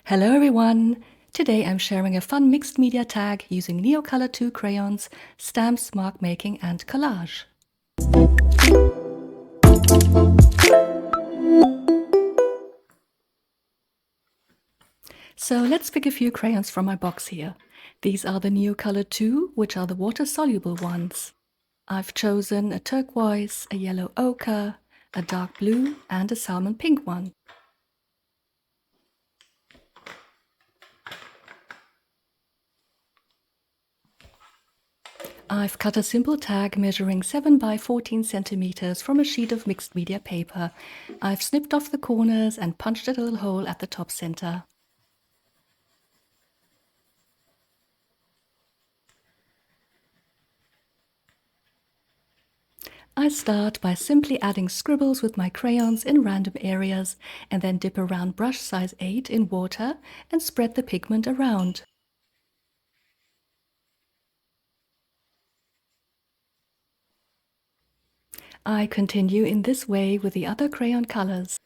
Hello everyone! Today I'm sharing a fun mixed media tag using NeoColor II crayons, stamps, mark making and collage. So let's pick a few crayons from my box here. These are the NeoColor II, which are the water-soluble ones. I've chosen a turquoise, a yellow ochre, a dark blue and a salmon pink one. I've cut a simple tag measuring 7 by 14 centimeters from a sheet of mixed media paper. I've snipped off the corners and punched a little hole at the top center. I start by simply adding scribbles with my crayons in random areas and then dip around brush size 8 in water and spread the pigment around. I continue in this way with the other crayon colors.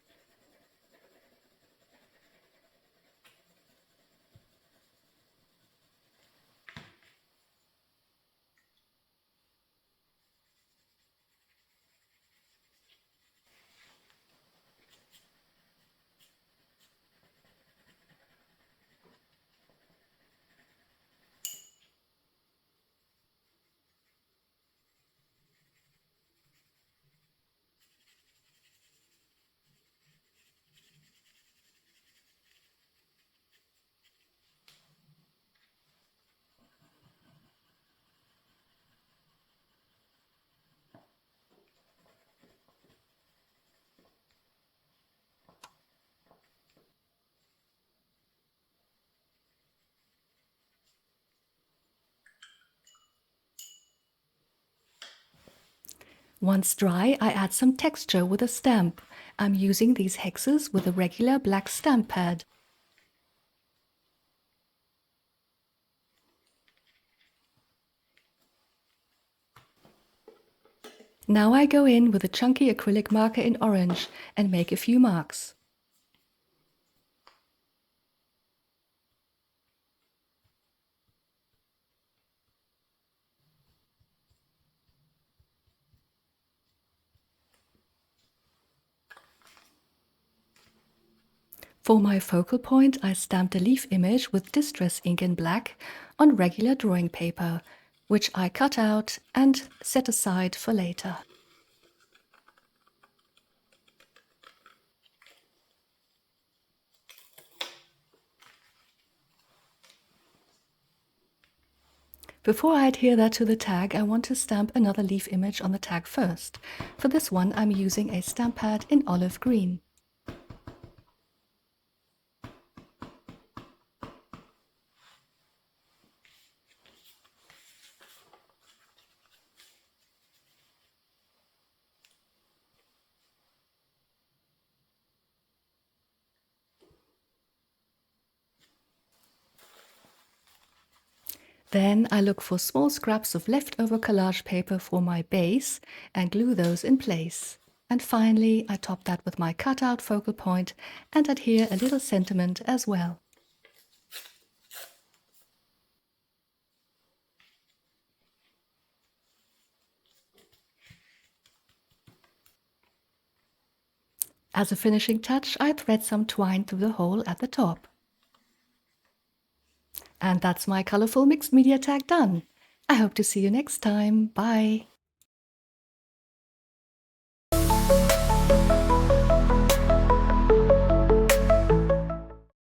Once dry, I add some texture with a stamp. I'm using these hexes with a regular black stamp pad. Now I go in with a chunky acrylic marker in orange and make a few marks. For my focal point, I stamped a leaf image with distress ink in black on regular drawing paper, which I cut out and set aside for later. Before I adhere that to the tag, I want to stamp another leaf image on the tag first. For this one, I'm using a stamp pad in olive green. Then I look for small scraps of leftover collage paper for my base and glue those in place. And finally, I top that with my cutout focal point and adhere a little sentiment as well. As a finishing touch, I thread some twine through the hole at the top. And that's my colorful mixed media tag done. I hope to see you next time. Bye!